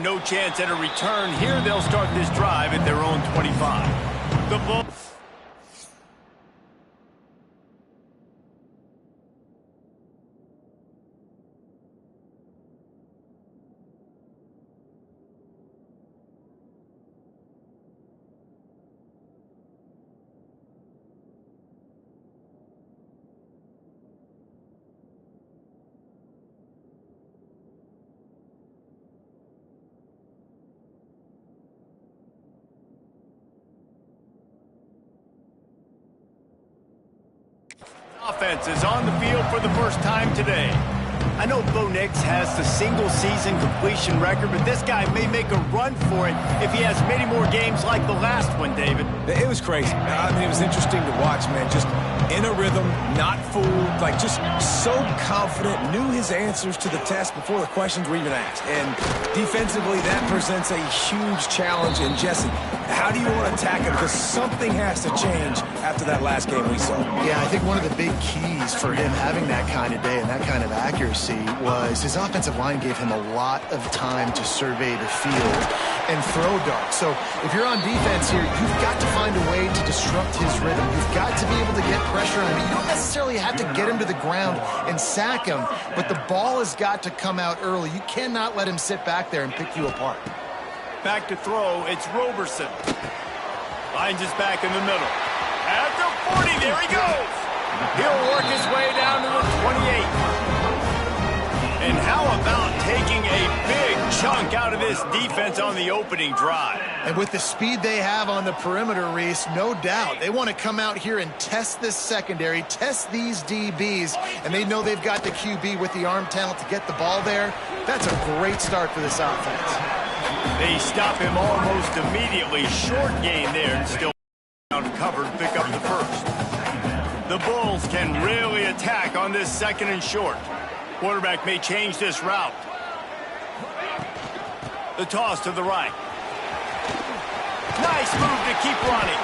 no chance at a return. Here they'll start this drive at their own 25. The ball. Offense is on the field for the first time today. I know Bo Nix has the single-season completion record, but this guy may make a run for it if he has many more games like the last one, David. It was crazy. I mean, it was interesting to watch, man. Just in a rhythm, not fooled, like just so confident, knew his answers to the test before the questions were even asked. And defensively, that presents a huge challenge. And Jesse, how do you want to attack it? Because something has to change after that last game we saw. Yeah, I think one of the big keys for him having that kind of day and that kind of accuracy was his offensive line gave him a lot of time to survey the field and throw darts. So if you're on defense here, you've got to find a way to disrupt his rhythm. You've got to be able to get pressure on him. You don't necessarily have to get him to the ground and sack him, but the ball has got to come out early. You cannot let him sit back there and pick you apart. Back to throw, it's Roberson. Finds his back in the middle. At the 40, there he goes. He'll work his way down to the 28. And how about taking a big chunk out of this defense on the opening drive? And with the speed they have on the perimeter, Reese, no doubt, they want to come out here and test this secondary, test these DBs, and they know they've got the QB with the arm talent to get the ball there. That's a great start for this offense. They stop him almost immediately. Short gain there and still covered, pick up the first. The Bulls can really attack on this second and short. Quarterback may change this route. The toss to the right. Nice move to keep running.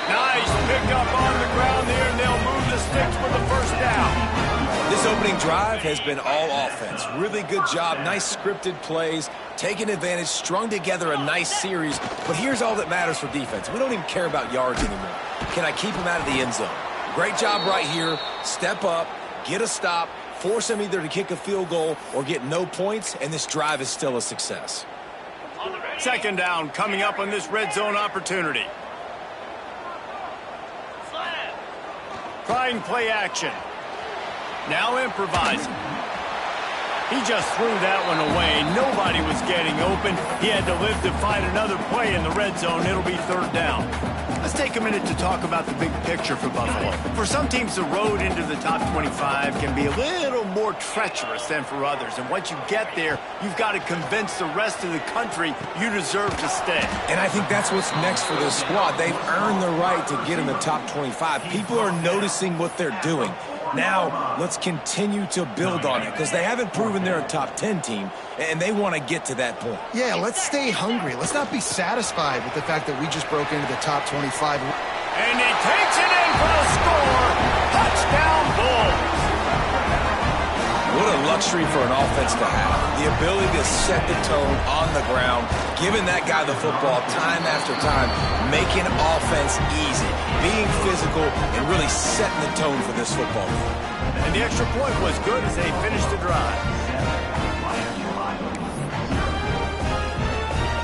Nice pick up on the ground there, and they'll move the sticks for the first down. This opening drive has been all offense. Really good job, nice scripted plays, taking advantage, strung together a nice series. But here's all that matters for defense. We don't even care about yards anymore. Can I keep him out of the end zone? Great job right here. Step up, get a stop, force him either to kick a field goal or get no points, and this drive is still a success. Second down coming up on this red zone opportunity. Trying play action. Now improvising. He just threw that one away. Nobody was getting open. He had to live to find another play in the red zone. It'll be third down. Let's take a minute to talk about the big picture for Buffalo. For some teams, the road into the top 25 can be a little more treacherous than for others. And once you get there, you've got to convince the rest of the country you deserve to stay. And I think that's what's next for this squad. They've earned the right to get in the top 25. People are noticing what they're doing. Now, let's continue to build on it because they haven't proven they're a top 10 team, and they want to get to that point. Yeah, let's stay hungry. Let's not be satisfied with the fact that we just broke into the top 25. And he takes it in for the score. Touchdown, Bulls. What a luxury for an offense to have. The ability to set the tone on the ground, giving that guy the football time after time, making offense easy, being physical, and really setting the tone for this football game. And the extra point was good as they finished the drive.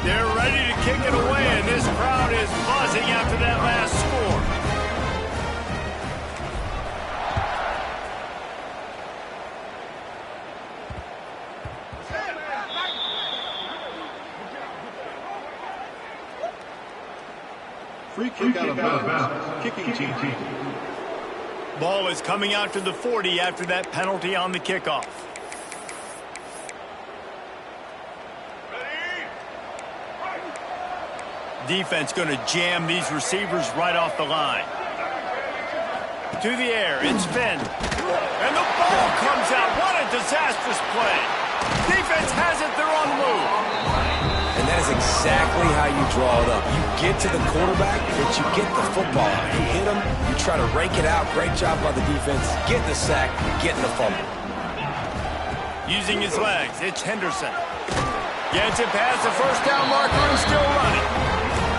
They're ready to kick it away, and this crowd is buzzing after that last score. Free kick out of bounds. Kicking team. Ball is coming out to the 40 after that penalty on the kickoff. Defense going to jam these receivers right off the line. To the air, it's Finn. And the ball comes out. What a disastrous play. Defense has it, they're on the move. And that is exactly how you draw it up. You get to the quarterback, but you get the football out. You hit him, you try to rake it out. Great job by the defense. Getting the sack, getting the fumble. Using his legs, it's Henderson. Gets it past the first down marker and still running.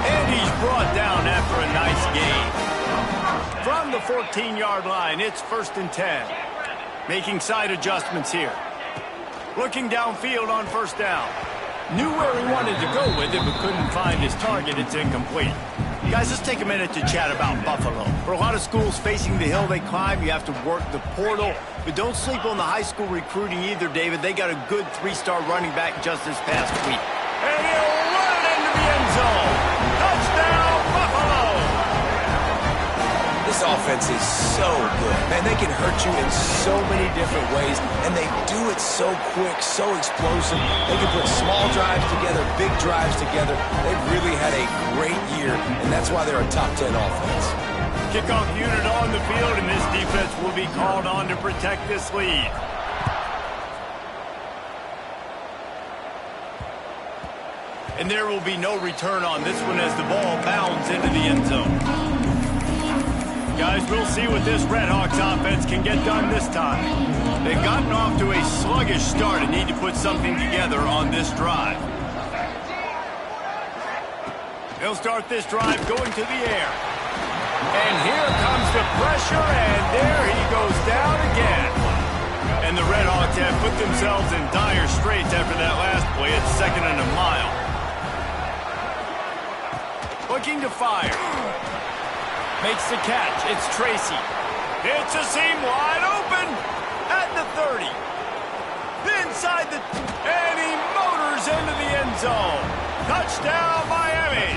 And he's brought down after a nice gain. From the 14-yard line, it's 1st and 10. Making side adjustments here. Looking downfield on 1st down. Knew where he wanted to go with it, but couldn't find his target. It's incomplete. Guys, let's take a minute to chat about Buffalo. For a lot of schools facing the hill they climb, you have to work the portal. But don't sleep on the high school recruiting either, David. They got a good 3-star running back just this past week. And he'll run it into the end zone. Touchdown, Buffalo! This offense is so good. Man, they can hurt you in so many different ways, and they do it so quick, so explosive. They can put small drives together, big drives together. They've really had a great year, and that's why they're a top 10 offense. Kickoff unit on the field, and this defense will be called on to protect this lead. And there will be no return on this one as the ball bounds into the end zone. Guys, we'll see what this Redhawks offense can get done this time. They've gotten off to a sluggish start and need to put something together on this drive. They'll start this drive going to the air. And here comes the pressure, and there he goes down again. And the Redhawks have put themselves in dire straits after that last play. It's 2nd and a mile. Looking to fire. Makes the catch. It's Tracy. It's a seam wide open at the 30. Inside the... And he motors into the end zone. Touchdown, Miami.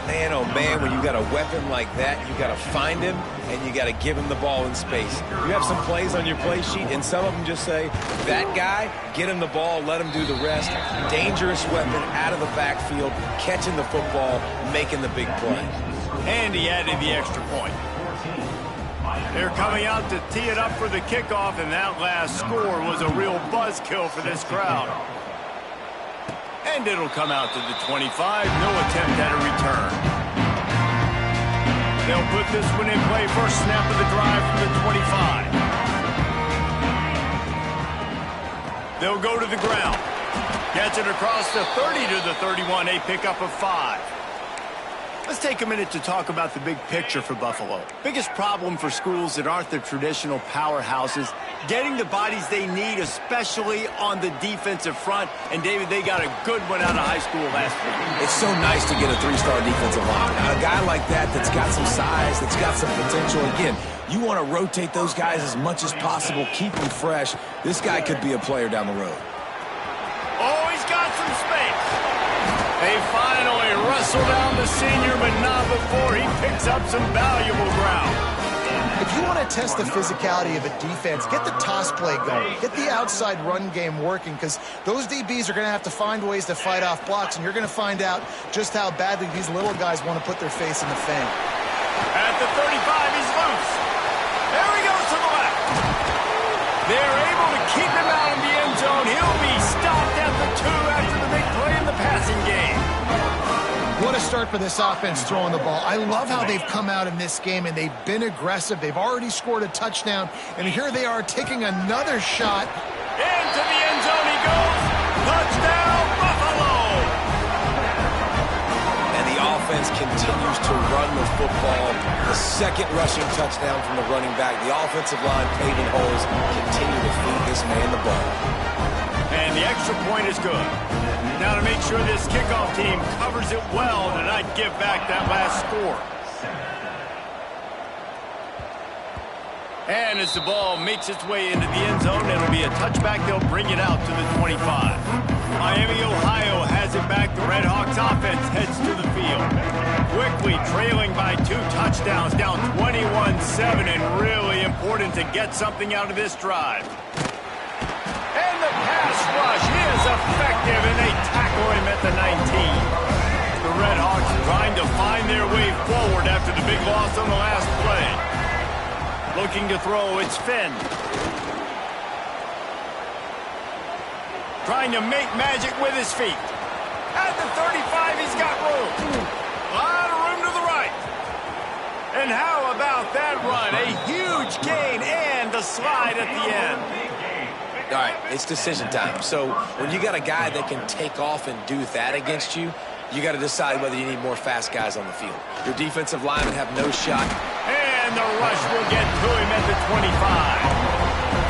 Man, oh man, when you got a weapon like that, you got to find him and you got to give him the ball in space. You have some plays on your play sheet, and some of them just say, that guy, get him the ball, let him do the rest. Dangerous weapon out of the backfield, catching the football, making the big play. And he added the extra point. They're coming out to tee it up for the kickoff, and that last score was a real buzzkill for this crowd. And it'll come out to the 25. No attempt at a return. They'll put this one in play. First snap of the drive from the 25. They'll go to the ground. Gets it across the 30 to the 31. A pickup of 5. Let's take a minute to talk about the big picture for Buffalo. Biggest problem for schools that aren't the traditional powerhouses, getting the bodies they need, especially on the defensive front. And, David, they got a good one out of high school last week. It's so nice to get a 3-star defensive line. Now, a guy like that's got some size, that's got some potential. Again, you want to rotate those guys as much as possible, keep them fresh. This guy could be a player down the road. Oh, he's got some space. They finally wrestle down the senior, but not before he picks up some valuable ground. If you want to test the physicality of a defense, get the toss play going. Get the outside run game working, because those DBs are going to have to find ways to fight off blocks, and you're going to find out just how badly these little guys want to put their face in the fan. At the 35, he's loose. There he goes to the left. They're able to keep him out in the end zone. He'll be stopped at the 2 after the big play in the passing game. What a start for this offense throwing the ball. I love how they've come out in this game, and they've been aggressive. They've already scored a touchdown, and here they are taking another shot. Into the end zone he goes. Touchdown, Buffalo! And the offense continues to run the football. The second rushing touchdown from the running back. The offensive line paving holes, continue to feed this man the ball. And the extra point is good. Now to make sure this kickoff team covers it well to not give back that last score. And as the ball makes its way into the end zone, it'll be a touchback. They'll bring it out to the 25. Miami, Ohio has it back. The Redhawks offense heads to the field. Quickly trailing by 2 touchdowns, down 21-7, and really important to get something out of this drive. And the pass rush is effective, and they tackle him at the 19. The Redhawks trying to find their way forward after the big loss on the last play. Looking to throw, it's Finn. Trying to make magic with his feet. At the 35, he's got room. A lot of room to the right. And how about that run? A huge gain and the slide at the end. All right, it's decision time. So when you got a guy that can take off and do that against you, you got to decide whether you need more fast guys on the field. Your defensive linemen have no shot. And the rush will get to him at the 25.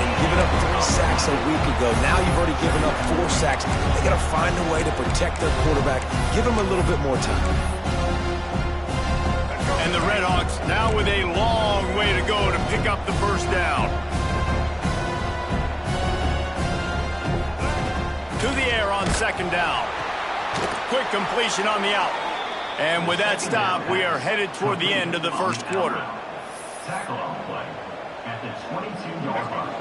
And giving up 3 sacks a week ago, now you've already given up 4 sacks. They got to find a way to protect their quarterback. Give him a little bit more time. And the Redhawks now with a long way to go to pick up the first down. To the air on second down. Quick completion on the out. And with that stop, we are headed toward the end of the first quarter. Tackle on the play at the 22-yard line.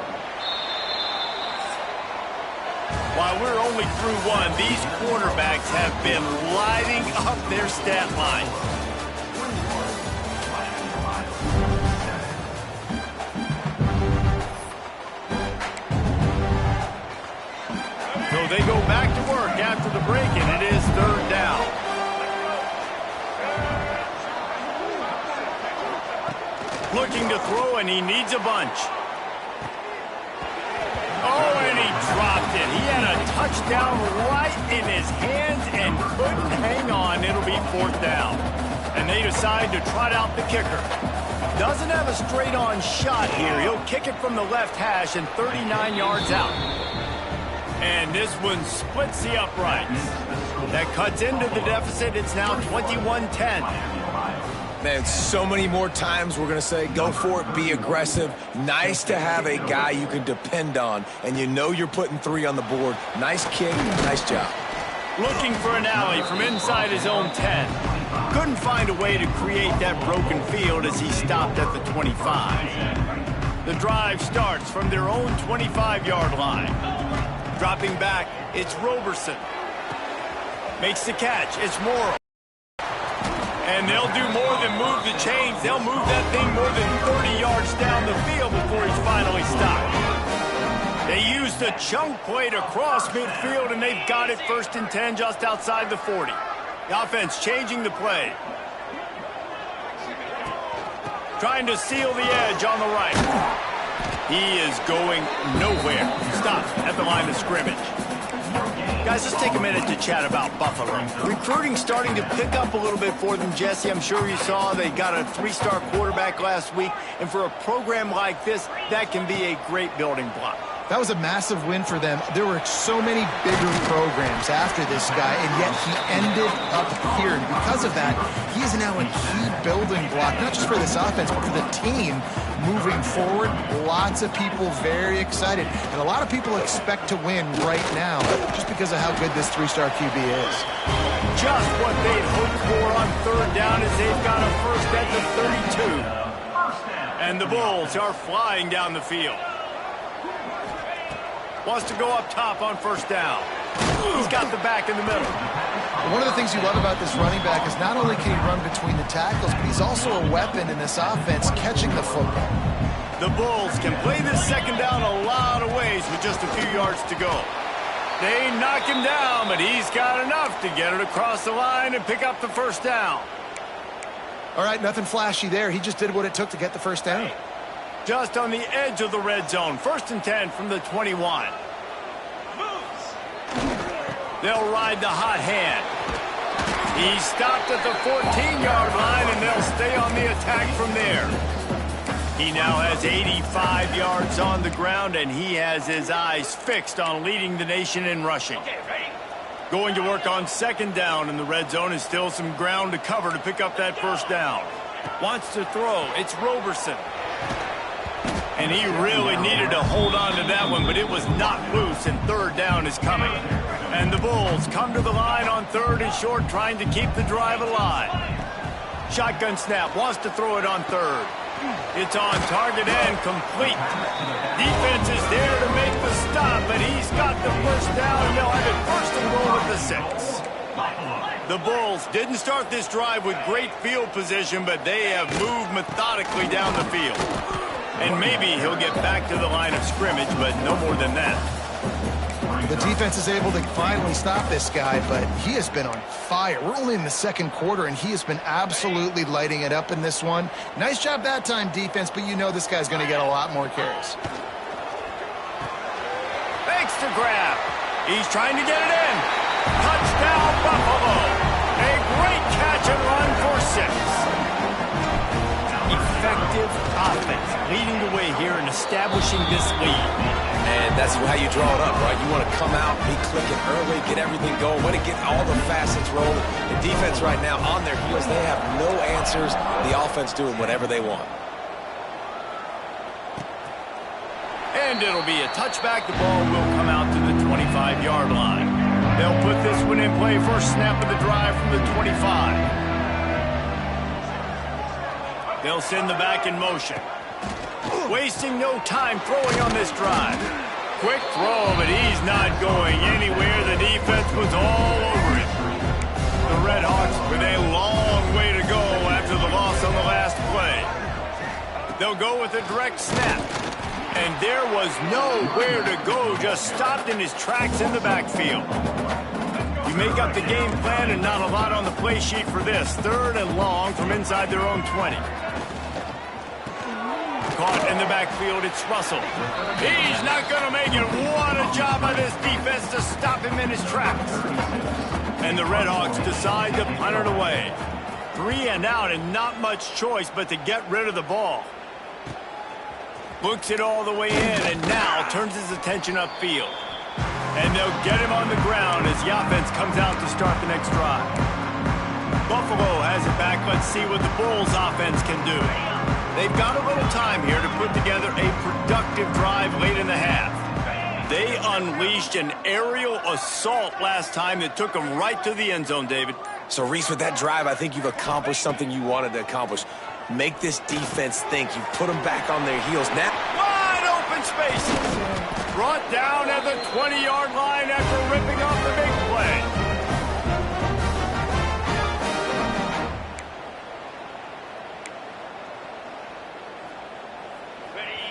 While we're only through one, these quarterbacks have been lighting up their stat line. So they go back to work after the break, and it is third down. Looking to throw, and he needs a bunch. Oh, and he dropped it. He had a touchdown right in his hands and couldn't hang on. It'll be fourth down. And they decide to trot out the kicker. Doesn't have a straight-on shot here. He'll kick it from the left hash and 39 yards out. And this one splits the uprights. That cuts into the deficit. It's now 21-10. Man, so many more times we're going to say, go for it, be aggressive. Nice to have a guy you can depend on, and you know you're putting 3 on the board. Nice kick, nice job. Looking for an alley from inside his own 10. Couldn't find a way to create that broken field as he stopped at the 25. The drive starts from their own 25-yard line. Dropping back, it's Roberson. Makes the catch, it's Morrow. And they'll do more than move the chains. They'll move that thing more than 30 yards down the field before he's finally stopped. They used a chunk play to cross midfield, and they've got it first and 10 just outside the 40. The offense changing the play. Trying to seal the edge on the right. He is going nowhere. Stops at the line of scrimmage. Guys, let's take a minute to chat about Buffalo. Recruiting starting to pick up a little bit for them, Jesse. I'm sure you saw they got a 3-star quarterback last week. And for a program like this, that can be a great building block. That was a massive win for them. There were so many bigger programs after this guy, and yet he ended up here. And because of that, he is now a key building block, not just for this offense, but for the team moving forward. Lots of people very excited. And a lot of people expect to win right now just because of how good this 3-star QB is. Just what they'd hoped for on third down as they've got a first at the 32. And the Bulls are flying down the field. Wants to go up top on first down. He's got the back in the middle. One of the things you love about this running back is not only can he run between the tackles, but he's also a weapon in this offense catching the football. The Bulls can play this second down a lot of ways with just a few yards to go. They knock him down, but he's got enough to get it across the line and pick up the first down. All right, nothing flashy there. He just did what it took to get the first down. Just on the edge of the red zone. First and 10 from the 21. They'll ride the hot hand. He stopped at the 14-yard line, and they'll stay on the attack from there. He now has 85 yards on the ground, and he has his eyes fixed on leading the nation in rushing. Going to work on second down in the red zone is still some ground to cover to pick up that first down. Wants to throw. It's Roberson. And he really needed to hold on to that one, but it was not loose, and third down is coming. And the Bulls come to the line on third and short, trying to keep the drive alive. Shotgun snap, wants to throw it on third. It's on target and complete. Defense is there to make the stop, but he's got the first down, and they'll have it first and goal at the 6. The Bulls didn't start this drive with great field position, but they have moved methodically down the field. And maybe he'll get back to the line of scrimmage, but no more than that. The defense is able to finally stop this guy, but he has been on fire. We're only in the second quarter, and he has been absolutely lighting it up in this one. Nice job that time, defense, but you know this guy's going to get a lot more carries. the grab. He's trying to get it in. Touchdown, Buffalo. A great catch and run for 6. Effective offense, leading the way here and establishing this lead. And that's how you draw it up, right? You want to come out, be clicking early, get everything going, want to get all the facets rolling. The defense right now on their heels, they have no answers. The offense doing whatever they want. And it'll be a touchback. The ball will come out to the 25-yard line. They'll put this one in play. First snap of the drive from the 25. They'll send the back in motion. Wasting no time throwing on this drive. Quick throw, but he's not going anywhere. The defense was all over it. The Red Hawks with a long way to go after the loss on the last play. They'll go with a direct snap. And there was nowhere to go, just stopped in his tracks in the backfield. You make up the game plan and not a lot on the play sheet for this. 3rd and long from inside their own 20. Caught in the backfield, it's Russell. He's not going to make it. What a job by this defense to stop him in his tracks. And the Red Hawks decide to punt it away. 3 and out and not much choice but to get rid of the ball. Books it all the way in and now turns his attention upfield. And they'll get him on the ground as the offense comes out to start the next drive. Buffalo has it back. Let's see what the Bulls offense can do. They've got a little time here to put together a productive drive late in the half. They unleashed an aerial assault last time that took them right to the end zone, David. So, Reese, with that drive, I think you've accomplished something you wanted to accomplish. Make this defense think. You put them back on their heels. Now, wide open spaces. Brought down at the 20-yard line after ripping off the big play.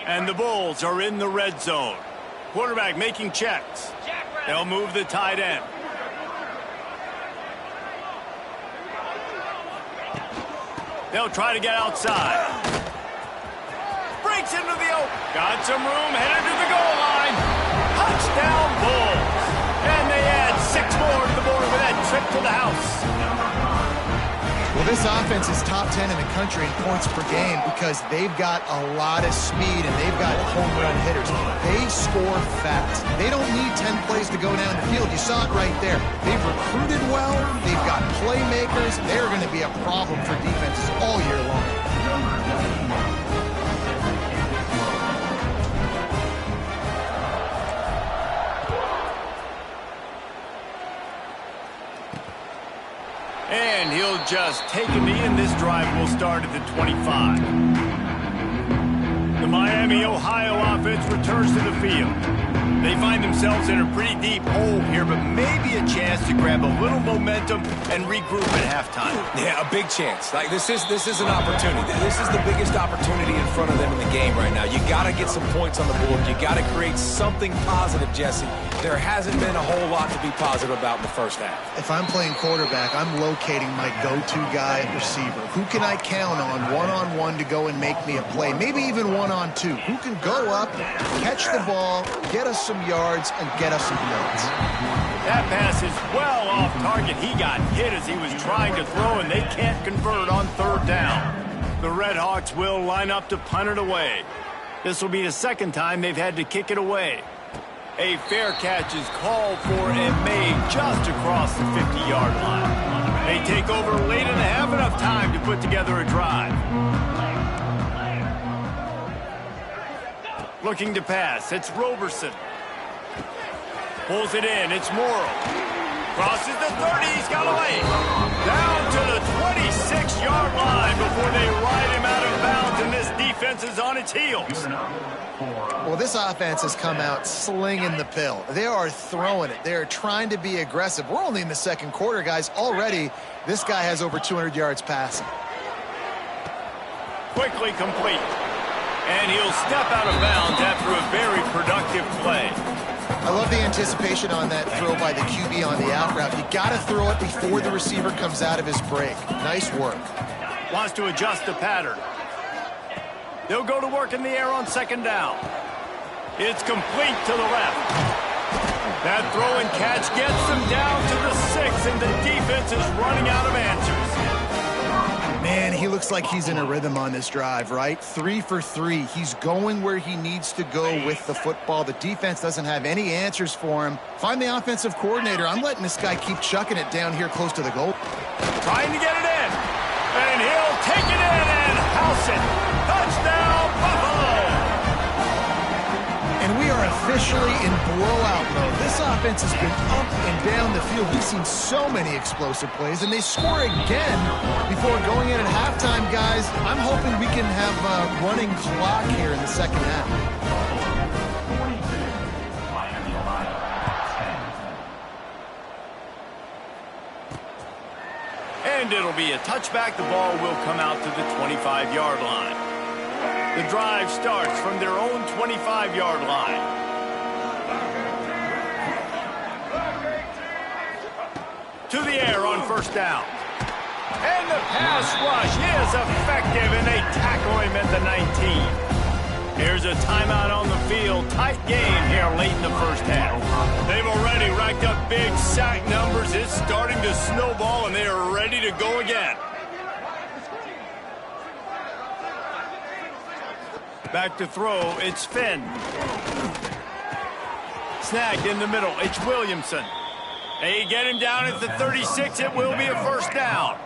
And the Bulls are in the red zone. Quarterback making checks. They'll move the tight end. They'll try to get outside. Breaks into the open. Got some room, headed to the goal line. Touchdown, Bulls. And they add 6 more to the board with that trip to the house. Well, this offense is top 10 in the country in points per game because they've got a lot of speed and they've got home run hitters. They score fast. They don't need 10 plays to go down the field. You saw it right there. They've recruited well. They've got playmakers. They're going to be a problem for defenses all year long. And he'll just take a knee, and this drive will start at the 25. The Miami, Ohio offense returns to the field. They find themselves in a pretty deep hole here, but maybe a chance to grab a little momentum and regroup at halftime. Yeah, a big chance. Like this is an opportunity. This is the biggest opportunity in front of them in the game right now. You got to get some points on the board. You got to create something positive, Jesse. There hasn't been a whole lot to be positive about in the first half. If I'm playing quarterback, I'm locating my go-to guy at receiver. Who can I count on one-on-one to go and make me a play? Maybe even one-on-two. Who can go up, catch the ball, get us some yards, and get us some points? That pass is well off target. He got hit as he was trying to throw, and they can't convert on 3rd down. The Red Hawks will line up to punt it away. This will be the 2nd time they've had to kick it away. A fair catch is called for and made just across the 50-yard line. They take over late in the half, enough time to put together a drive. Looking to pass, it's Roberson. Pulls it in, it's Morrow. Crosses the 30, he's got away. Down to the 26-yard line before they ride him out of bounds, and this defense is on its heels. Well, this offense has come out slinging the pill. They are throwing it. They are trying to be aggressive. We're only in the 2nd quarter, guys. Already, this guy has over 200 yards passing. Quickly complete. And he'll step out of bounds after a very productive play. I love the anticipation on that throw by the QB on the out route. You got to throw it before the receiver comes out of his break. Nice work. Wants to adjust the pattern. They'll go to work in the air on 2nd down. It's complete to the left. That throw and catch gets them down to the 6, and the defense is running out of answers. Man, he looks like he's in a rhythm on this drive, right? 3 for 3. He's going where he needs to go with the football. The defense doesn't have any answers for him. Find the offensive coordinator. I'm letting this guy keep chucking it down here close to the goal. Trying to get it in. And he'll take it in and house it. Touchdown, Buffalo! And we are officially in blowout mode. This offense has been up and down the field. We've seen so many explosive plays, and they score again before going in at halftime, guys. I'm hoping we can have a running clock here in the second half. 42, Miami, Ohio, 10. And it'll be a touchback. The ball will come out to the 25-yard line. The drive starts from their own 25-yard line. To the air on first down. And the pass rush is effective, and they tackle him at the 19. Here's a timeout on the field. Tight game here late in the first half. They've already racked up big sack numbers. It's starting to snowball, and they are ready to go again. Back to throw, it's Finn. Snagged in the middle, it's Williamson. They get him down at the 36, it will be a first down.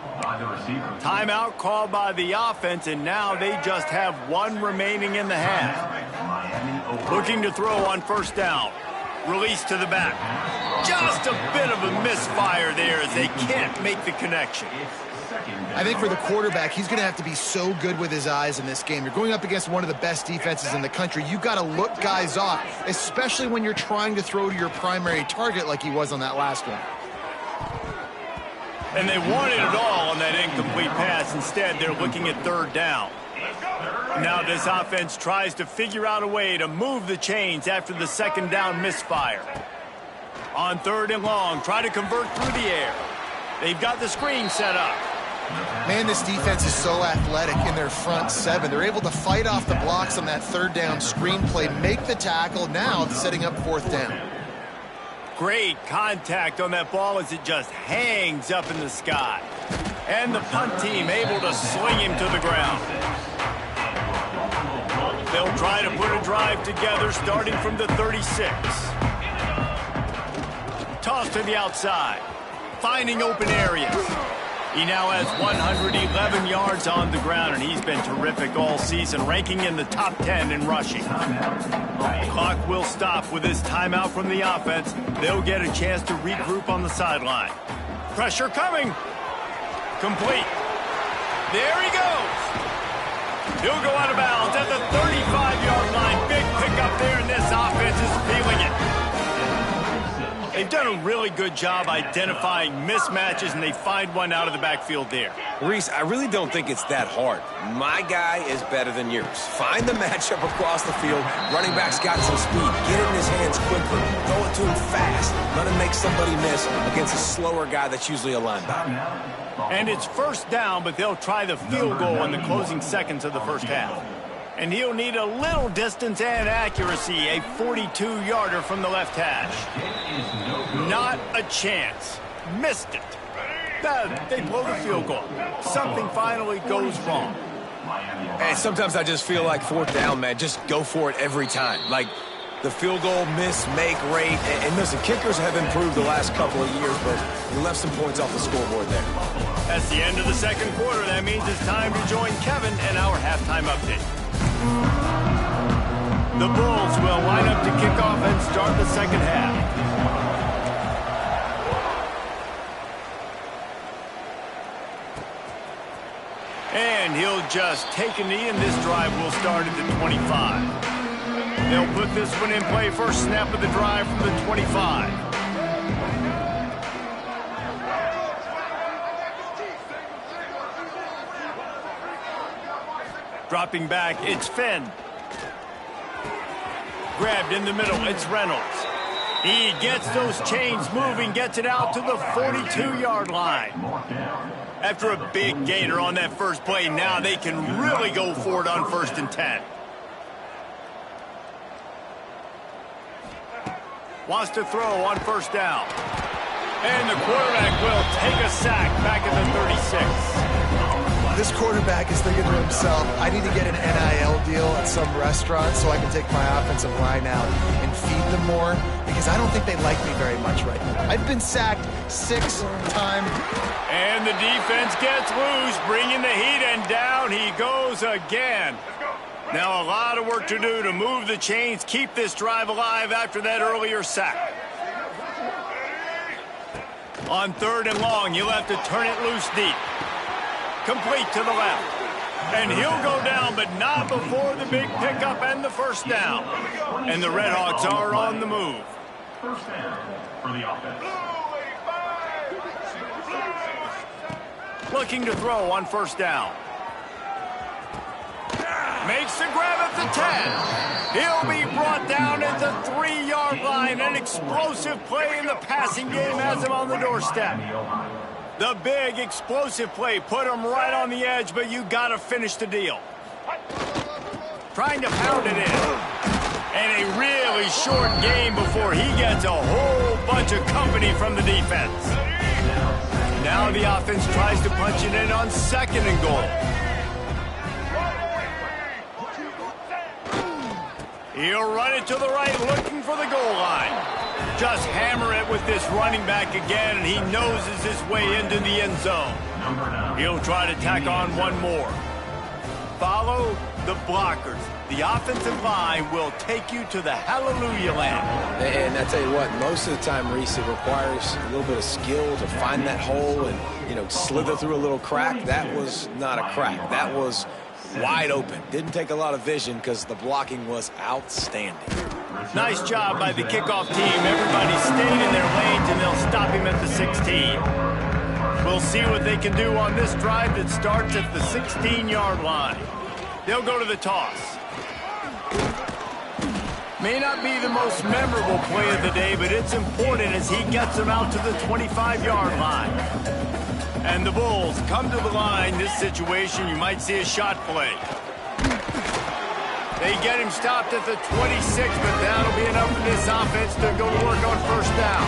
Timeout called by the offense, and now they just have one remaining in the half. Looking to throw on first down. Release to the back. Just a bit of a misfire there as they can't make the connection. I think for the quarterback, he's going to have to be so good with his eyes in this game. You're going up against one of the best defenses in the country. You've got to look guys off, especially when you're trying to throw to your primary target like he was on that last one. And they wanted it all on that incomplete pass. Instead, they're looking at third down. Now this offense tries to figure out a way to move the chains after the second down misfire. On third and long, try to convert through the air. They've got the screen set up. Man, this defense is so athletic in their front seven. They're able to fight off the blocks on that third down screen play, make the tackle, now setting up fourth down. Great contact on that ball as it just hangs up in the sky. And the punt team able to sling him to the ground. They'll try to put a drive together starting from the 36. Toss to the outside. Finding open areas. He now has 111 yards on the ground, and he's been terrific all season, ranking in the top 10 in rushing. The clock will stop with this timeout from the offense. They'll get a chance to regroup on the sideline. Pressure coming. Complete. There he goes. He'll go out of bounds at the 35-yard line. Big pickup there, and this offense is feeling it. They've done a really good job identifying mismatches, and they find one out of the backfield there. Reese, I really don't think it's that hard. My guy is better than yours. Find the matchup across the field. Running back's got some speed. Get it in his hands quickly. Throw it to him fast. Let him make somebody miss against a slower guy that's usually a linebacker. And it's first down, but they'll try the field goal in the closing seconds of the first half. And he'll need a little distance and accuracy, a 42-yarder from the left hash. Not a chance. Missed it. They blow the field goal. Something finally goes wrong. And sometimes I just feel like fourth down, man. Just go for it every time. Like the field goal miss-make rate. And listen, kickers have improved the last couple of years, but we left some points off the scoreboard there. That's the end of the second quarter. That means it's time to join Kevin and our halftime update. The Bulls will line up to kick off and start the second half. And he'll just take a knee, and this drive will start at the 25. They'll put this one in play first snap of the drive from the 25. Dropping back, it's Finn. Grabbed in the middle, it's Reynolds. He gets those chains moving, gets it out to the 42-yard line. After a big gainer on that first play, now they can really go for it on 1st and 10. Wants to throw on first down. And the quarterback will take a sack back at the 36. This quarterback is thinking to himself, I need to get an NIL deal at some restaurant so I can take my offensive line out and feed them more, because I don't think they like me very much right now. I've been sacked 6 times. And the defense gets loose, bringing the heat, and down he goes again. Now a lot of work to do to move the chains, keep this drive alive after that earlier sack. On 3rd and long, you'll have to turn it loose deep. Complete to the left. And he'll go down, but not before the big pickup and the first down. And the Redhawks are on the move. First down for the offense. Looking to throw on first down. Makes the grab at the 10. He'll be brought down at the 3-yard line. An explosive play in the passing game has him on the doorstep. The big explosive play put him right on the edge, but you got to finish the deal. Trying to pound it in. And a really short game before he gets a whole bunch of company from the defense. Now the offense tries to punch it in on 2nd and goal. He'll run it to the right, looking for the goal line. Just hammer it with this running back again, and he noses his way into the end zone. He'll try to tack on one more. Follow the blockers. The offensive line will take you to the hallelujah land. And I tell you what, most of the time, Reese, it requires a little bit of skill to find that hole and, slither through a little crack. That was not a crack. That was wide open. Didn't take a lot of vision because the blocking was outstanding. Nice job by the kickoff team. Everybody stayed in their lanes, and they'll stop him at the 16. We'll see what they can do on this drive that starts at the 16-yard line. They'll go to the toss. May not be the most memorable play of the day, but it's important as he gets them out to the 25-yard line. And the Bulls come to the line. This situation, you might see a shot play. They get him stopped at the 26, but that'll be enough for this offense to go to work on first down.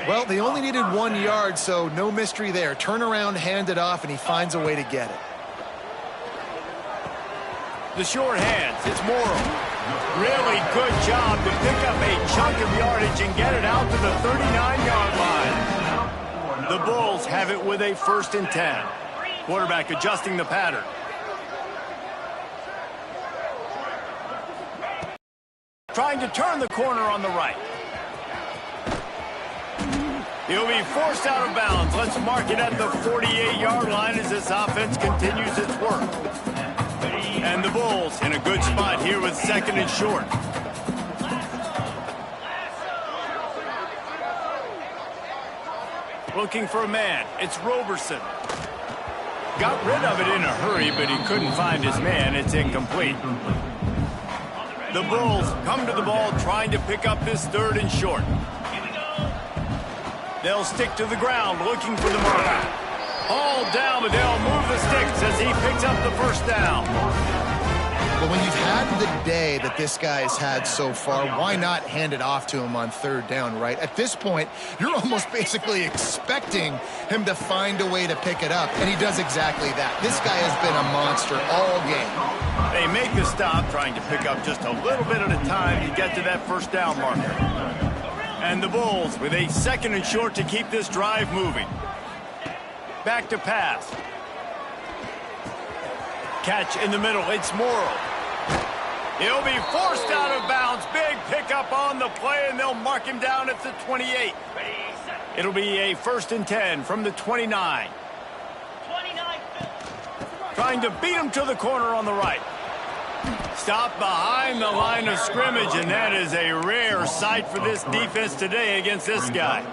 Well, they only needed 1 yard, so no mystery there. Turn around, hand it off, and he finds a way to get it. The short hands, it's Morrow. Really good job to pick up a chunk of yardage and get it out to the 39-yard line. The Bulls have it with a 1st and 10. Quarterback adjusting the pattern. Trying to turn the corner on the right. He'll be forced out of bounds. Let's mark it at the 48-yard line as this offense continues its work. And the Bulls in a good spot here with 2nd and short. Looking for a man. It's Roberson. Got rid of it in a hurry, but he couldn't find his man. It's incomplete. The Bulls come to the ball trying to pick up this 3rd and short. They'll stick to the ground looking for the mark. All down, but they'll move the sticks as he picks up the first down. But when you've had the day that this guy's had so far, why not hand it off to him on 3rd down, right? At this point, you're almost basically expecting him to find a way to pick it up, and he does exactly that. This guy has been a monster all game. They make the stop, trying to pick up just a little bit at a time to get to that first down marker. And the Bulls with a 2nd and short to keep this drive moving. Back to pass. Catch in the middle. It's Morrow. He'll be forced out of bounds. Big pickup on the play, and they'll mark him down at the 28. It'll be a 1st and 10 from the 29. Trying to beat him to the corner on the right. Stop behind the line of scrimmage, and that is a rare sight for this defense today against this guy.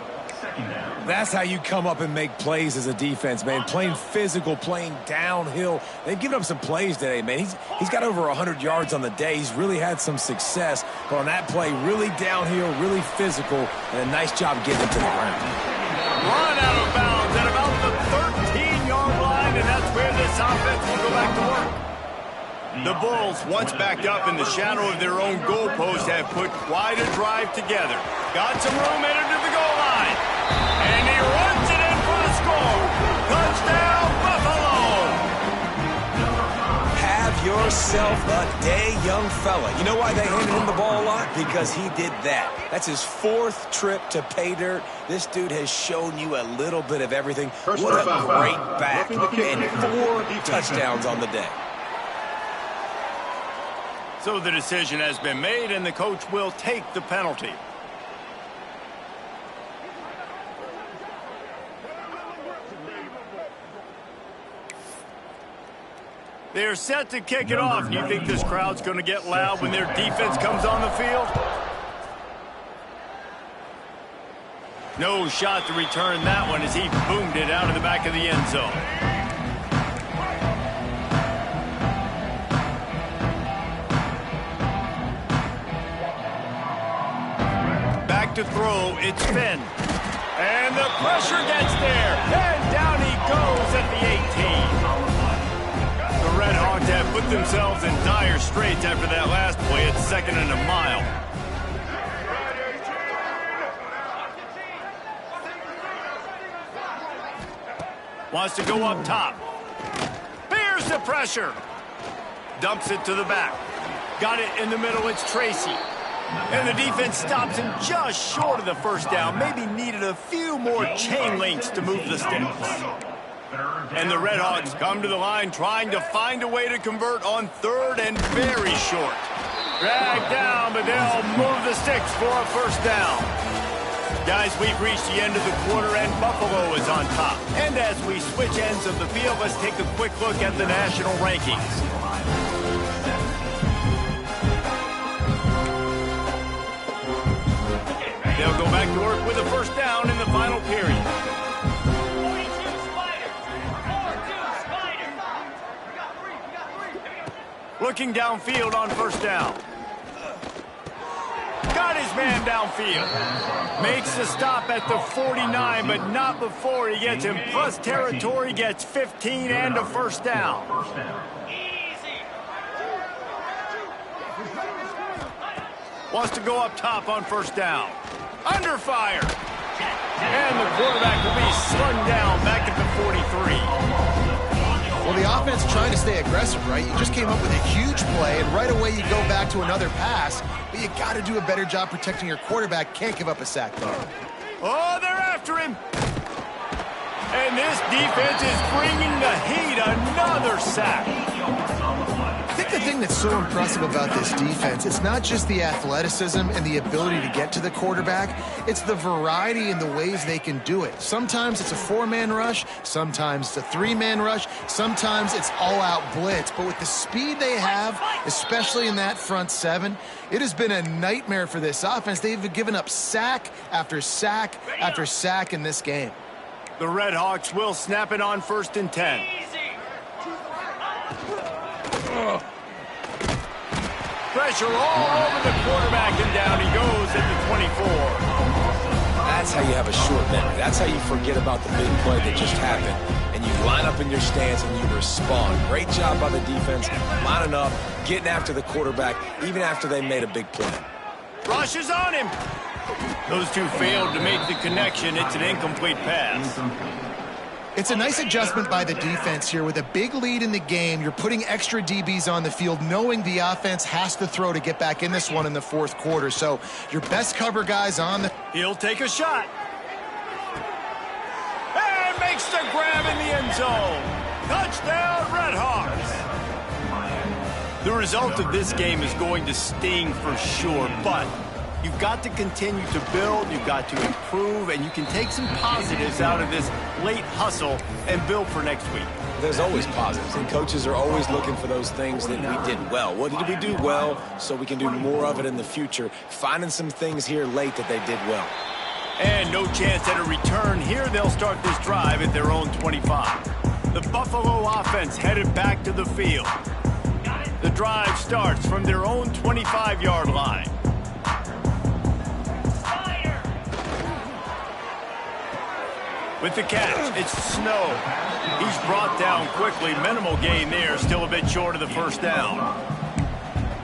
That's how you come up and make plays as a defense, man. Playing physical, playing downhill. They've given up some plays today, man. He's got over 100 yards on the day. He's really had some success. But on that play, really downhill, really physical, and a nice job getting it to the ground. Run out of bounds at about the 13-yard line, and that's where this offense will go back to work. The Bulls, once backed up in the shadow of their own goalpost, have put quite a drive together. Got some room headed to the goal line. And he runs it in for the score. Touchdown, Buffalo! Have yourself a day, young fella. You know why they handed him the ball a lot? Because he did that. That's his 4th trip to pay dirt. This dude has shown you a little bit of everything. What a great back. And 4 touchdowns on the day. So the decision has been made, and the coach will take the penalty. They're set to kick it off. Do you think this crowd's going to get loud when their defense comes on the field? No shot to return that one as he boomed it out of the back of the end zone. Back to throw, it's Finn. And the pressure gets there. And down he goes at the 18. The Red Hawks have put themselves in dire straits after that last play. It's 2nd and a mile. Wants to go up top. Here's the pressure. Dumps it to the back. Got it in the middle, it's Tracy. And the defense stops him just short of the first down. Maybe needed a few more chain links to move the sticks. And the Red Hawks come to the line trying to find a way to convert on 3rd and very short. Dragged down, but they'll move the sticks for a first down. Guys, we've reached the end of the quarter, and Buffalo is on top. And as we switch ends of the field, let's take a quick look at the national rankings. They'll go back to work with a first down in the final period. Looking downfield on first down. Got his man downfield. Makes the stop at the 49, but not before he gets in plus territory, gets 15 and a first down. Wants to go up top on first down. Under fire. And the quarterback will be slung down back at the 43. Well, the offense trying to stay aggressive, right? You just came up with a huge play, and right away you go back to another pass, but you got to do a better job protecting your quarterback. Can't give up a sack there. Oh, they're after him. And this defense is bringing the heat. Another sack. I think the thing that's so impressive about this defense, it's not just the athleticism and the ability to get to the quarterback, it's the variety in the ways they can do it. Sometimes it's a 4-man rush, sometimes it's a 3-man rush, sometimes it's all-out blitz. But with the speed they have, especially in that front 7, it has been a nightmare for this offense. They've given up sack after sack after sack in this game. The Red Hawks will snap it on 1st and 10. Pressure all over the quarterback, and down he goes at the 24. That's how you have a short memory. That's how you forget about the big play that just happened. And you line up in your stance and you respond. Great job by the defense, lining up, getting after the quarterback, even after they made a big play. Rush is on him. Those two failed to make the connection. It's an incomplete pass. It's a nice adjustment by the defense here. With a big lead in the game, you're putting extra DBs on the field, knowing the offense has to throw to get back in this one in the 4th quarter. So your best cover guys on the... He'll take a shot. And makes the grab in the end zone. Touchdown, Red Hawks. The result of this game is going to sting for sure, but you've got to continue to build, you've got to improve, and you can take some positives out of this late hustle and build for next week. There's always positives, and coaches are always looking for those things that we did well. What did we do well so we can do more of it in the future? Finding some things here late that they did well. And no chance at a return here. They'll start this drive at their own 25. The Buffalo offense headed back to the field. The drive starts from their own 25-yard line. With the catch, it's Snow. He's brought down quickly. Minimal gain there, still a bit short of the first down.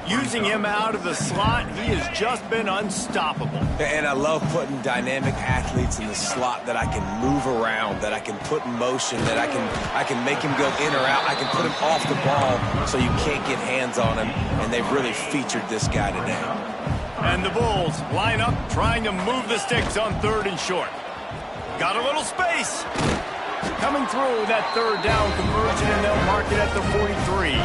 Using him out of the slot, he has just been unstoppable. And I love putting dynamic athletes in the slot that I can move around, that I can put in motion, that I can make him go in or out. I can put him off the ball so you can't get hands on him, and they've really featured this guy today. And the Bulls line up trying to move the sticks on 3rd and short. Got a little space. Coming through that 3rd down conversion, and they'll mark it at the 43.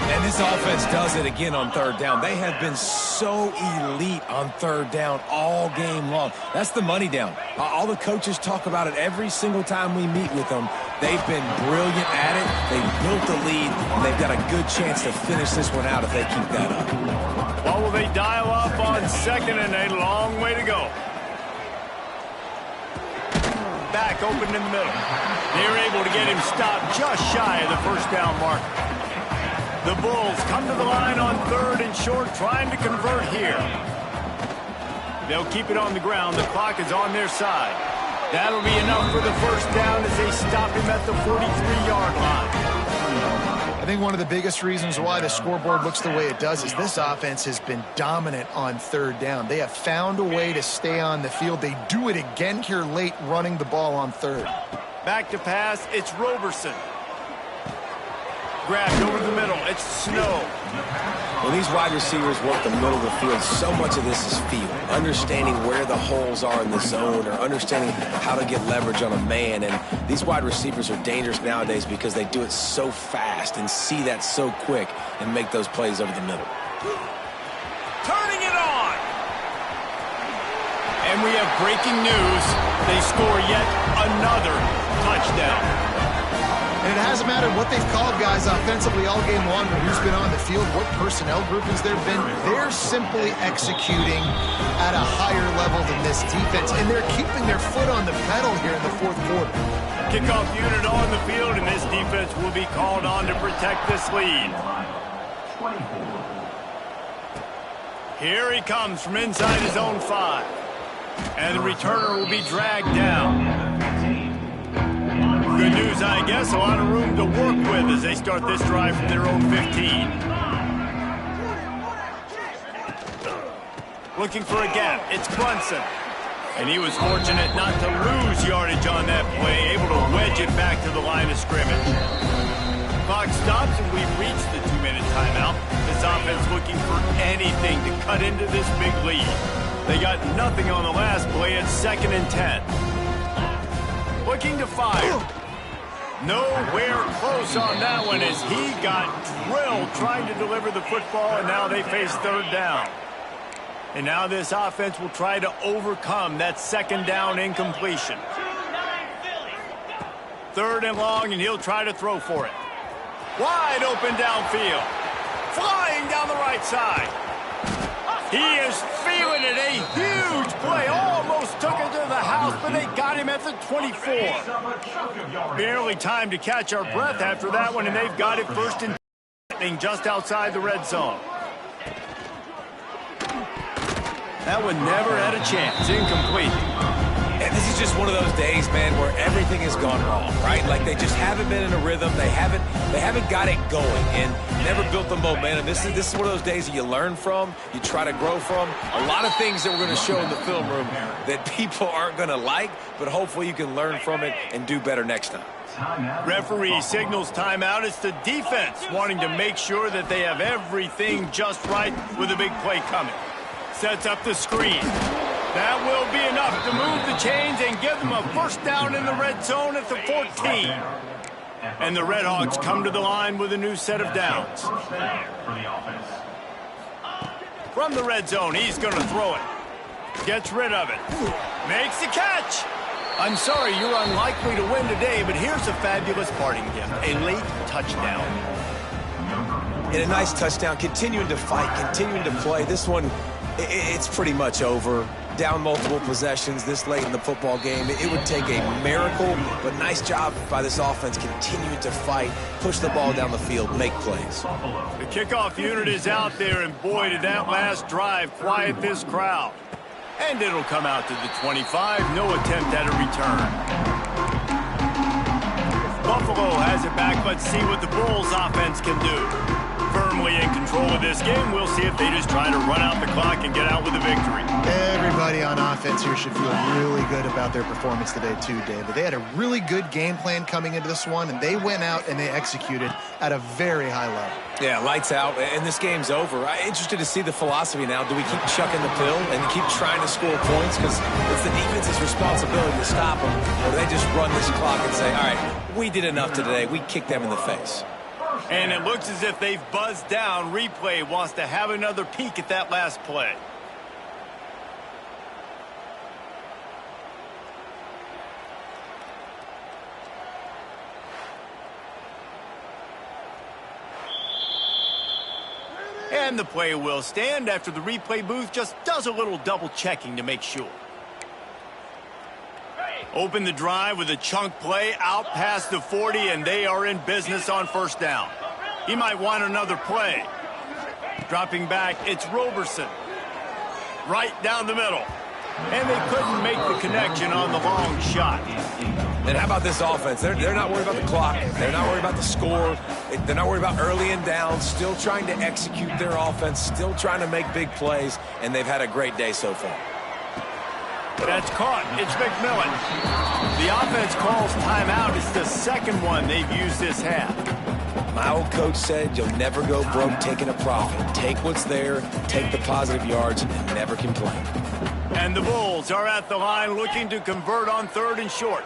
And this offense does it again on 3rd down. They have been so elite on 3rd down all game long. That's the money down. All the coaches talk about it every single time we meet with them. They've been brilliant at it. They've built the lead, and they've got a good chance to finish this one out if they keep that up. Well, will they dial up on 2nd and a long way to go? Back open in the middle. They're able to get him stopped just shy of the first down mark. The Bulls come to the line on 3rd and short, trying to convert here. They'll keep it on the ground. The clock is on their side. That'll be enough for the first down as they stop him at the 43-yard line. I think one of the biggest reasons why the scoreboard looks the way it does is this offense has been dominant on 3rd down. They have found a way to stay on the field. They do it again here late, running the ball on 3rd. Back to pass, it's Roberson. Grabbed over the middle, it's Snow. When these wide receivers work the middle of the field, so much of this is feel. Understanding where the holes are in the zone, or understanding how to get leverage on a man. And these wide receivers are dangerous nowadays because they do it so fast and see that so quick and make those plays over the middle. Turning it on! And we have breaking news. They score yet another touchdown. And it hasn't mattered what they've called guys offensively all game long, or who's been on the field, what personnel groupings there have been. They're simply executing at a higher level than this defense, and they're keeping their foot on the pedal here in the 4th quarter. Kickoff unit on the field, and this defense will be called on to protect this lead. Here he comes from inside his own 5. And the returner will be dragged down. Good news, I guess. A lot of room to work with as they start this drive from their own 15. Looking for a gap. It's Brunson. And he was fortunate not to lose yardage on that play, able to wedge it back to the line of scrimmage. Clock stops, and we've reached the 2-minute timeout. This offense looking for anything to cut into this big lead. They got nothing on the last play at 2nd and 10. Looking to fire. Nowhere close on that one as he got drilled trying to deliver the football, and now they face 3rd down. And now this offense will try to overcome that 2nd down incompletion. 3rd and long, and he'll try to throw for it. Wide open downfield. Flying down the right side. He is feeling it. A huge play. Almost took it to the house, but they got him at the 24. Barely time to catch our breath after that one, and they've got it 1st and just outside the red zone. That one never had a chance. Incomplete. And this is just one of those days, man, where everything has gone wrong, right? Like they just haven't been in a rhythm. They haven't got it going and never built the momentum. This is one of those days that you learn from, you try to grow from. A lot of things that we're going to show in the film room that people aren't going to like, but hopefully you can learn from it and do better next time. Referee signals timeout. It's the defense wanting to make sure that they have everything just right with a big play coming. Sets up the screen. That will be enough to move the chains and give them a first down in the red zone at the 14. And the Redhawks come to the line with a new set of downs. From the red zone, he's going to throw it. Gets rid of it. Makes the catch. I'm sorry, you're unlikely to win today, but here's a fabulous parting gift. A late touchdown. And a nice touchdown, continuing to fight, continuing to play. This one, it's pretty much over. Down multiple possessions this late in the football game. It would take a miracle, but nice job by this offense continuing to fight, push the ball down the field, make plays. The kickoff unit is out there, and boy, did that last drive quiet this crowd. And it'll come out to the 25. No attempt at a return. Buffalo has it back. Let's see what the Bulls offense can do. Firmly in control of this game. We'll see if they just try to run out the clock and get out with a victory. Everybody on offense here should feel really good about their performance today too, David. They had a really good game plan coming into this one, and they went out and they executed at a very high level. Yeah, lights out, and this game's over. I'm interested to see the philosophy now. Do we keep chucking the pill and keep trying to score points? Because it's the defense's responsibility to stop them. Or do they just run this clock and say, all right, we did enough today. We kicked them in the face. And it looks as if they've buzzed down. Replay wants to have another peek at that last play. And the play will stand after the replay booth just does a little double checking to make sure. Open the drive with a chunk play out past the 40, and they are in business on first down. He might want another play. Dropping back, it's Roberson. Right down the middle. And they couldn't make the connection on the long shot. And how about this offense? They're not worried about the clock. They're not worried about the score. They're not worried about early and down. Still trying to execute their offense. Still trying to make big plays. And they've had a great day so far. That's caught. It's McMillan. The offense calls timeout. It's the second one they've used this half. My old coach said you'll never go broke taking a profit. Take what's there, take the positive yards, and never complain. And the Bulls are at the line looking to convert on third and short.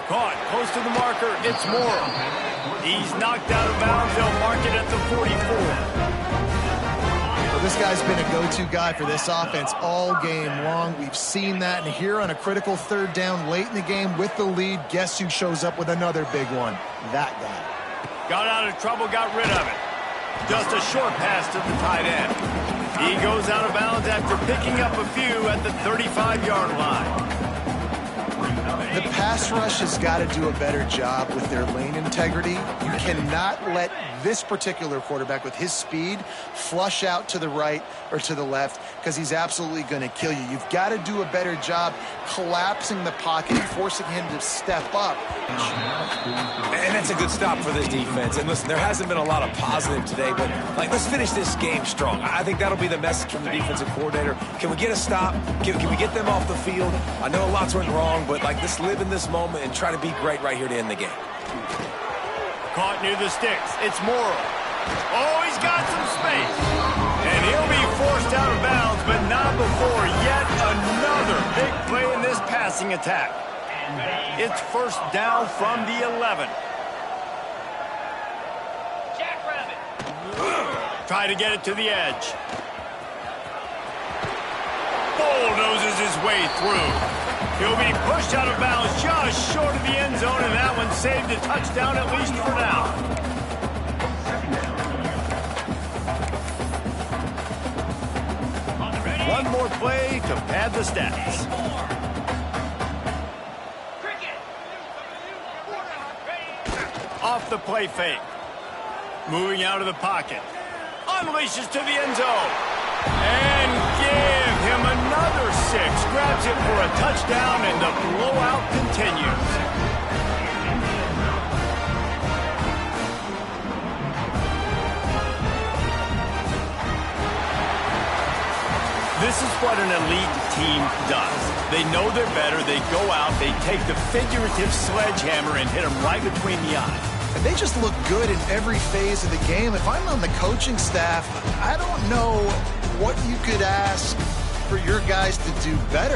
Caught close to the marker. It's Morrow. He's knocked out of bounds. They'll mark it at the 44. Well, this guy's been a go-to guy for this offense all game long. We've seen that, and here on a critical third down late in the game with the lead, guess who shows up with another big one? That guy. Got out of trouble, got rid of it. Just a short pass to the tight end. He goes out of bounds after picking up a few at the 35-yard line. The pass rush has got to do a better job with their lane integrity. You cannot let this particular quarterback with his speed flush out to the right or to the left because he's absolutely going to kill you. You've got to do a better job collapsing the pocket and forcing him to step up. And that's a good stop for this defense. And listen, there hasn't been a lot of positive today, but let's finish this game strong. I think that'll be the message from the defensive coordinator. Can we get a stop? Can we get them off the field? I know lots went wrong, but let's live in this moment and try to be great right here to end the game. Caught near the sticks. It's Morrow. Oh, he's got some space. And he'll be forced out of bounds, but not before yet another big play in this passing attack. It's first down from the 11. Try to get it to the edge. Bulldozes his way through. He'll be pushed out of bounds just short of the end zone, and that one saved a touchdown at least for now. One more play to pad the stats. Off the play fake. Moving out of the pocket. Unleashes to the end zone. And give him another 6. Grabs it for a touchdown, and the blowout continues. This is what an elite team does. They know they're better. They go out. They take the figurative sledgehammer and hit them right between the eyes. And they just look good in every phase of the game. If I'm on the coaching staff, I don't know what you could ask for your guys to do better.